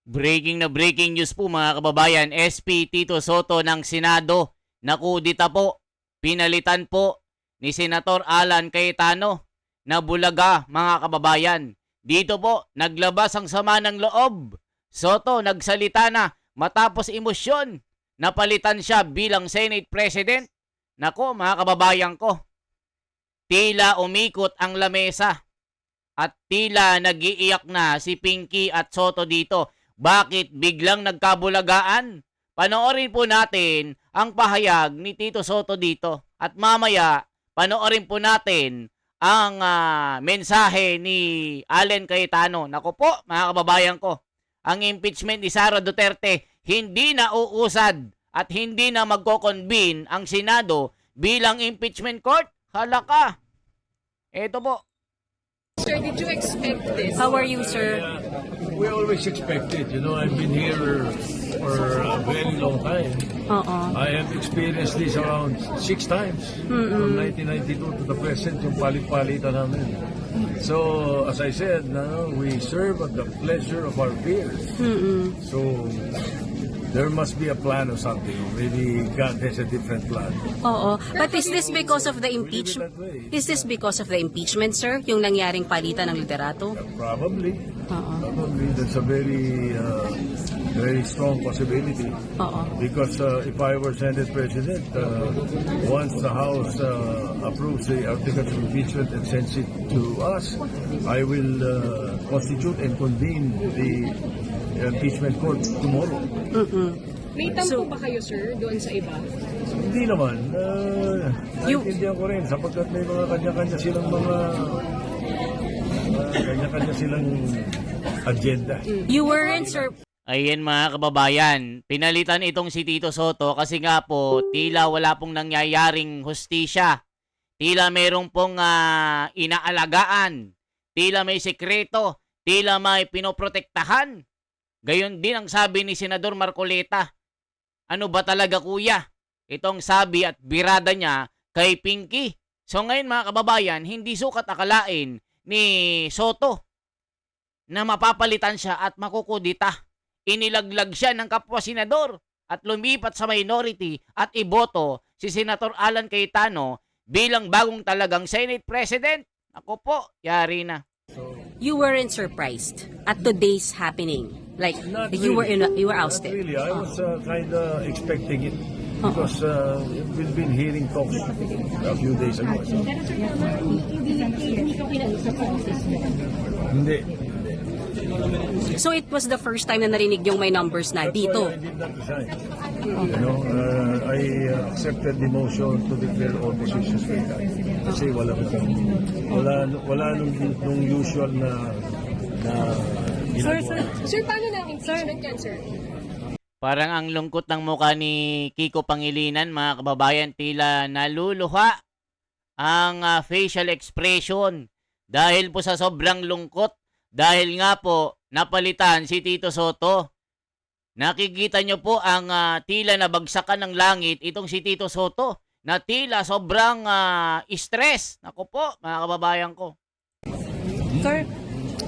Breaking news po mga kababayan, SP Tito Soto ng Senado, nakudita po, pinalitan po ni Senator Alan Cayetano na Bulaga mga kababayan. Dito po, naglabas ang sama ng loob. Soto nagsalita na matapos emosyon, napalitan siya bilang Senate President. Nako mga kababayan ko, tila umikot ang lamesa at tila nagiiyak na si Pinky at Soto dito. Bakit biglang nagkabulagaan? Panoorin po natin ang pahayag ni Tito Soto dito. At mamaya, panoorin po natin ang mensahe ni Alan Cayetano. Naku po, mga kababayan ko, ang impeachment ni Sara Duterte hindi na uusad at hindi na magko-convene ang Senado bilang impeachment court. Hala ka. Ito po. Sir, did you expect this? How are you, sir? We always expect it. You know, I've been here for a very long time. I have experienced this around 6 times. From 1992 to the present, yung palit-palitan namin. So, as I said, we serve at the pleasure of our peers. So, there must be a plan or something. Maybe God has a different plan. Oo. But is this because of the impeachment? Is this because of the impeachment, sir? Yung nangyaring palitan ng liderato? Probably. Probably. That's a very, very strong possibility. Because if I were Senate President, once the House approves the articles of impeachment and sends it to us, I will constitute and convene the impeachment court tomorrow. May tampo ba kayo, sir, doon sa iba? Hindi naman. Naiintindihan ko rin sapagkat may mga kanya-kanya silang agenda. You weren't, sir. Ayan mga kababayan, pinalitan itong si Tito Soto kasi nga po tila wala pong nangyayaring hustisya. Tila merong pong inaalagaan. Tila may sekreto. Tila may pinoprotektahan. Gayon din ang sabi ni Senador Marcoleta. Ano ba talaga kuya? Itong sabi at birada niya kay Pinky. So ngayon mga kababayan, hindi sukat akalain ni Soto na mapapalitan siya at makukudita. Inilaglag siya ng kapwa senador at lumipat sa minority at iboto si Senator Alan Cayetano bilang bagong talagang Senate President. Ako po, yari na. You weren't surprised at today's happening. Like Not you really. were ousted. Not really. I was kind of expecting it because we've been hearing talks a few days ago. Hindi. So it was the first time na narinig yung may numbers na dito. I did not resign. You know, I accepted the motion to declare all positions vacant. Kasi wala nung usual na ginagawa. Sir, paano na ang impeachment yan, sir? Parang ang lungkot ng mukha ni Kiko Pangilinan, mga kababayan, tila naluluha ang facial expression dahil po sa sobrang lungkot. Dahil nga po, napalitan si Tito Soto. Nakikita nyo po ang tila nabagsakan ng langit itong si Tito Soto na tila sobrang stress. Naku po, mga kababayan ko. Sir,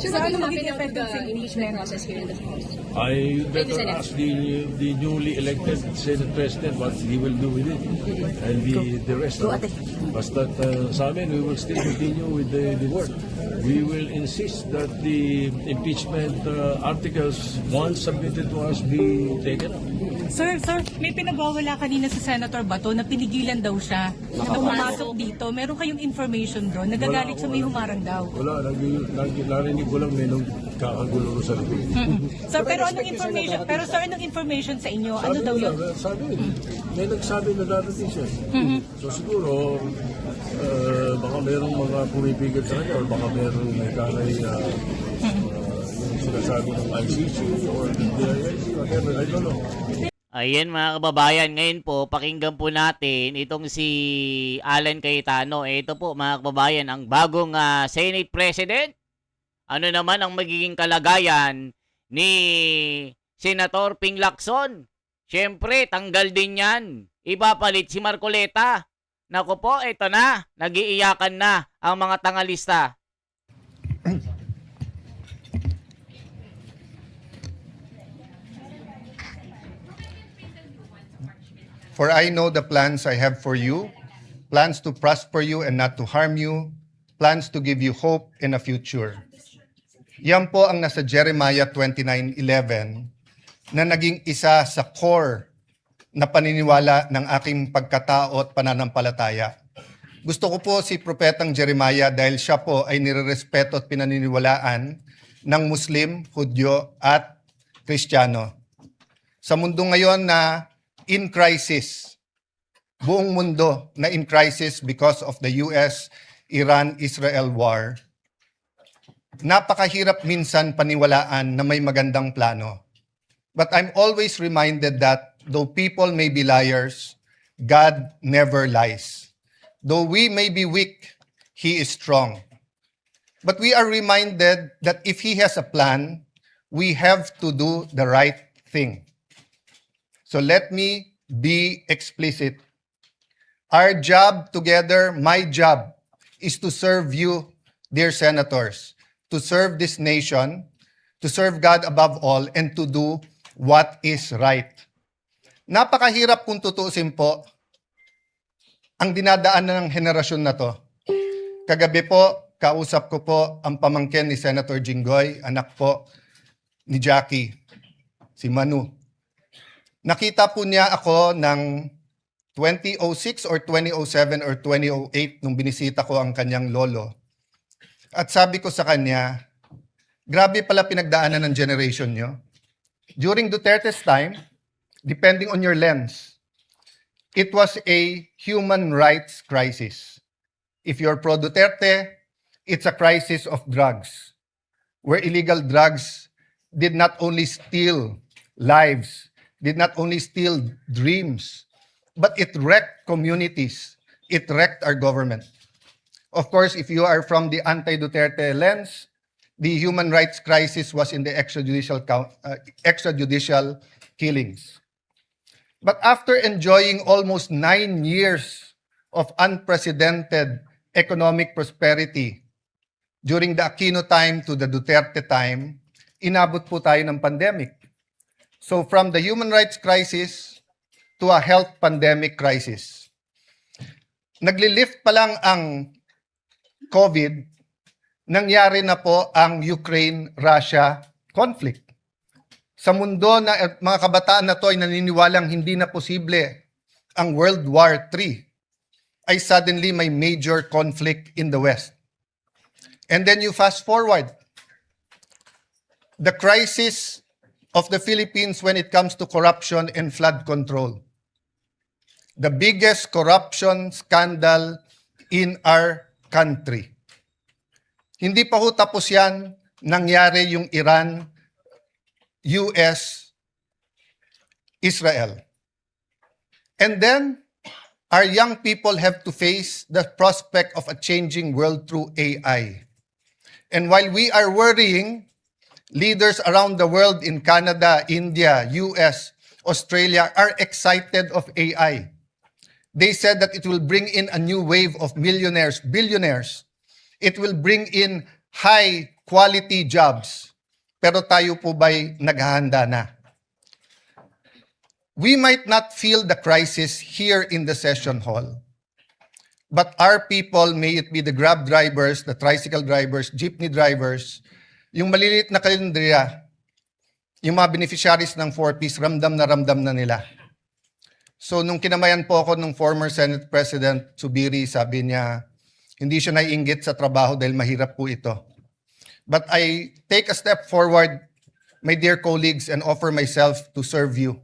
Sir, what will happen now to the impeachment process here in the House? I better ask the newly elected Senate President what he will do with it and the rest of it. Basta sa amin, we will still continue with the work. We will insist that the impeachment articles once submitted to us be taken up. Sir, may pinagwawala kanina sa Senator Bato na pinigilan daw siya na pumasok dito. Meron kayong information doon? Nagagalit siya, may humarang daw. Wala, narinig ko lang may nung kakagulo sa likod. Sir, pero anong information sa inyo? Ano daw yun? May nagsabi na darating siya. So siguro, baka merong mga pumipigil sa kanya or baka merong may kalay yung sinasabi ng ICC or the DILG, whatever, I don't know. Ayan mga kababayan, ngayon po, pakinggan po natin itong si Alan Cayetano. Ito po mga kababayan, ang bagong Senate President. Ano naman ang magiging kalagayan ni Senator Ping Lacson? Siyempre, tanggal din yan. Ipapalit si Marcoleta. Naku po, ito na. Nag-iiyakan na ang mga tangalista. For I know the plans I have for you, plans to prosper you and not to harm you, plans to give you hope in a future. Yan po ang nasa Jeremiah 29:11 na naging isa sa core na paniniwala ng aking pagkatao at pananampalataya. Gusto ko po si Propetang Jeremiah dahil siya po ay nirerespeto at pinaniniwalaan ng Muslim, Hudyo at Kristiyano. Sa mundo ngayon na in crisis, buong mundo na in crisis because of the US-Iran-Israel war, napakahirap minsan paniwalaan na may magandang plano. But I'm always reminded that though people may be liars, God never lies. Though we may be weak, He is strong. But we are reminded that if He has a plan, we have to do the right thing. So let me be explicit. Our job together, my job, is to serve you, dear senators, to serve this nation, to serve God above all, and to do what is right. Napakahirap kung tutuusin po ang dinadaanan ng henerasyon na to. Kagabi po, kausap ko po ang pamangkin ni Senator Jinggoy, anak po ni Jackie, si Manu. Nakita po niya ako ng 2006 or 2007 or 2008 nung binisita ko ang kanyang lolo. At sabi ko sa kanya, grabe pala pinagdaanan ng generation nyo. During Duterte's time, depending on your lens, it was a human rights crisis. If you're pro-Duterte, it's a crisis of drugs, where illegal drugs did not only steal lives, did not only steal dreams, but it wrecked communities. It wrecked our government. Of course, if you are from the anti-Duterte lens, the human rights crisis was in the extrajudicial killings. But after enjoying almost 9 years of unprecedented economic prosperity during the Aquino time to the Duterte time, inabot po tayo ng pandemic. So from the human rights crisis to a health pandemic crisis. Naglilift pa lang ang COVID, nangyari na po ang Ukraine-Russia conflict. Sa mundo na mga kabataan na to ay naniniwalang hindi na posible ang World War III, ay suddenly may major conflict in the West. And then you fast forward. The crisis of the Philippines when it comes to corruption and flood control. The biggest corruption scandal in our country. Hindi pa ho tapos yan, nangyari yung Iran, US, Israel. And then, our young people have to face the prospect of a changing world through AI. And while we are worrying, leaders around the world in Canada, India, US, Australia are excited of AI. They said that it will bring in a new wave of millionaires, billionaires. It will bring in high-quality jobs. Pero tayo po ba'y naghahanda na? We might not feel the crisis here in the session hall. But our people, may it be the Grab drivers, the tricycle drivers, jeepney drivers, yung maliliit na kalendriya, yung mga beneficiaries ng 4Ps, ramdam na nila. So nung kinamayan po ako ng former Senate President Zubiri, sabi niya, hindi siya naiinggit sa trabaho dahil mahirap po ito. But I take a step forward, my dear colleagues, and offer myself to serve you.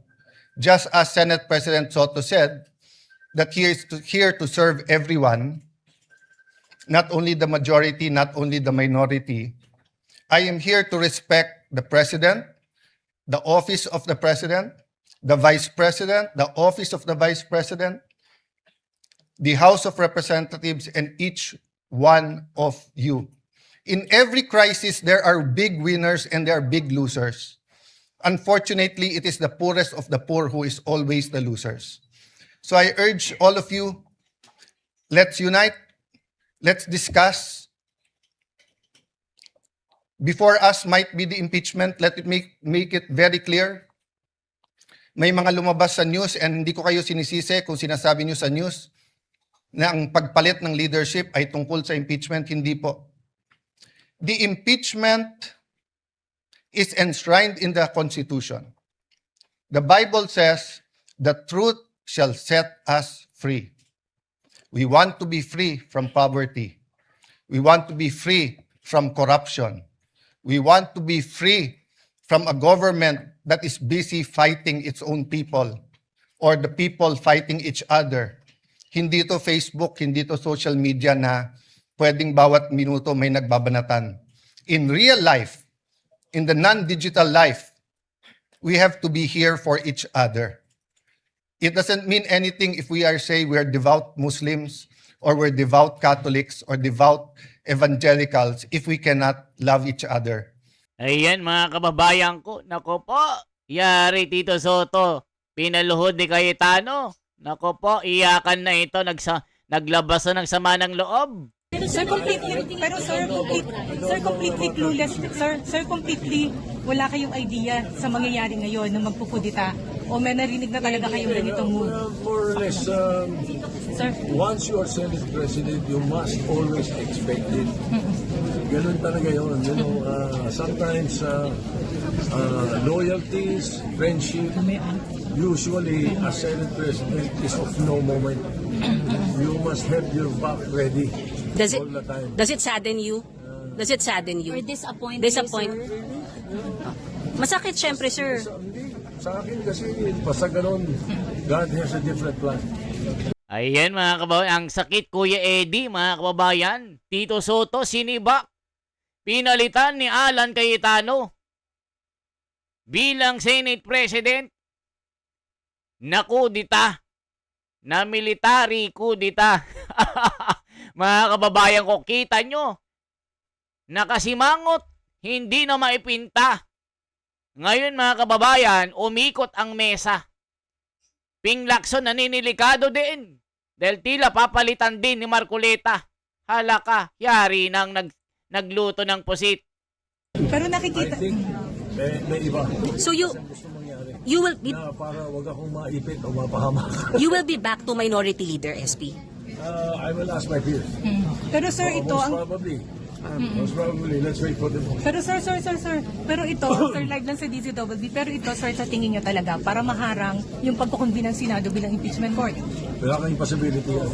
Just as Senate President Soto said, that he is here to serve everyone, not only the majority, not only the minority. I am here to respect the President, the office of the President, the Vice President, the office of the Vice President, the House of Representatives, and each one of you. In every crisis, there are big winners and there are big losers. Unfortunately, it is the poorest of the poor who is always the losers. So I urge all of you, let's unite, let's discuss. Before us might be the impeachment. Let it make it very clear may mga lumabas sa news and hindi ko kayo sinisisi kung sinasabi niyo sa news na ang pagpalit ng leadership ay tungkol sa impeachment. Hindi po. The impeachment is enshrined in the Constitution. The Bible says, the truth shall set us free. We want to be free from poverty. We want to be free from corruption. We want to be free from a government that is busy fighting its own people or the people fighting each other. Hindi to Facebook, hindi to social media na pwedeng bawat minuto may nagbabanatan. In real life, in the non-digital life, we have to be here for each other. It doesn't mean anything if we are say we're devout Muslims or we're devout Catholics or devout evangelicals if we cannot love each other. Ayan mga kababayan ko. Nako po, yari Tito Soto. Pinaluhod ni Cayetano. Nako po, iyakan na ito. Naglabas na ng sama ng loob. Sir, completely clueless. Sir, completely wala kayong idea sa mangyayari ngayon na magpupudita. O may narinig na talaga kayong ganitong move? More or less, Sir? once you are Senate President, you must always expect it. Ganun talaga yun. You know, sometimes loyalties, friendship, usually a Senate President is of no moment. You must have your back ready Does it all the time. does it sadden you? Does it sadden you? Or disappointed, Disappoint. sir? Masakit syempre, sir. Sa akin kasi, basta ganun, God has a different plan. Ayan mga kababayan, ang sakit Kuya Eddie mga kababayan. Tito Soto sinibak. Pinalitan ni Alan Cayetano bilang Senate President na kudita, na military kudita. Mga kababayan ko, kita nyo, nakasimangot, hindi na maipinta. Ngayon mga kababayan, umikot ang mesa. Ping Lacson naninilikado din. Dahil tila papalitan din ni Marcoleta. Hala ka, yari nang nagluto ng pusit. Pero I nakikita... think may iba So you will be na para wag akong maipit o mapahamak. you will be back to minority leader, SP. I will ask my peers. Pero sir, ito Most ang... probably. Most probably. Let's wait for them. Pero sir. Pero ito, sir, live lang sa DZWB. Pero ito, sir, sa tingin niyo talaga para maharang yung pagkukumbi ng Senado bilang impeachment court. Wala kang possibility yan.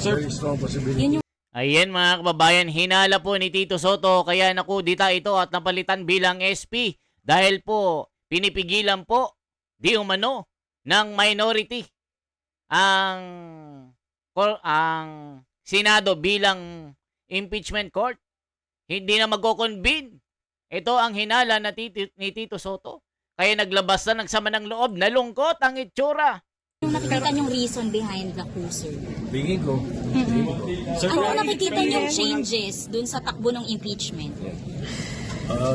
Very strong possibility. Ayan mga kababayan, hinala po ni Tito Soto kaya nakudita ito at napalitan bilang SP dahil po pinipigilan po di umano ng minority ang Senado bilang impeachment court. Hindi na magko-convene. Ito ang hinala ni Tito Soto. Kaya naglabas na ng sama ng loob, nalungkot ang itsura. Yung nakikita niyong reason behind the coup, sir? Tingin ko. Ano nakikita niyong changes dun sa takbo ng impeachment?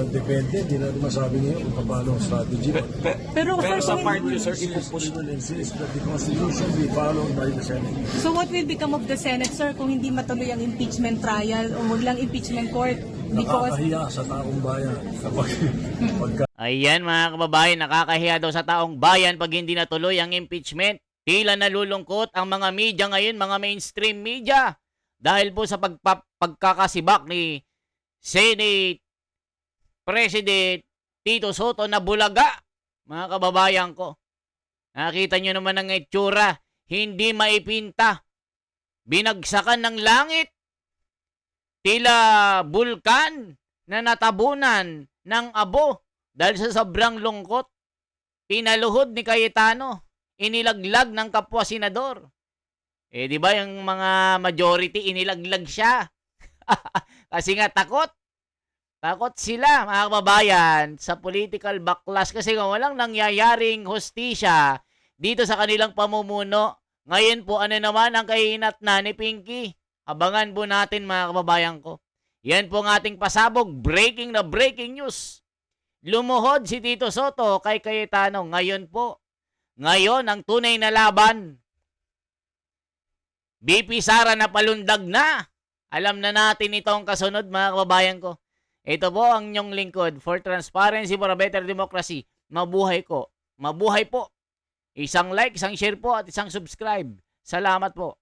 Depende. Hindi natin masabi niyo kung paano ang strategy. Pero Sa part niyo, sir, we will insist that the Constitution be followed by the Senate. So what will become of the Senate, sir, kung hindi matuloy ang impeachment trial o maglang impeachment court? Because... Nakakahiya sa taong bayan kapag pagka Ayan mga kababayan, nakakahiya daw sa taong bayan pag hindi natuloy ang impeachment. Tila nalulungkot ang mga media ngayon, mga mainstream media. Dahil po sa pagkakasibak ni Senate President Tito Soto na bulaga. Mga kababayan ko, nakita nyo naman ang itsura, hindi maipinta. Binagsakan ng langit. Tila bulkan na natabunan ng abo. Dahil sa sobrang lungkot, pinaluhod ni Cayetano, inilaglag ng kapwa senador. Di ba yung mga majority, inilaglag siya. Kasi nga takot. Takot sila, mga kababayan, sa political backlash. Kasi nga walang nangyayaring hustisya dito sa kanilang pamumuno. Ngayon po, ano naman ang kahinat na ni Pinky? Abangan po natin, mga kababayan ko. Yan po ang ating pasabog, breaking news. Lumuhod si Tito Soto kay Cayetano. Ngayon po. Ngayon ang tunay na laban. BP Sara na palundag na. Alam na natin ito ang kasunod mga kababayan ko. Ito po ang inyong lingkod for transparency for a better democracy. Mabuhay ko. Mabuhay po Isang like, isang share po at isang subscribe. Salamat po.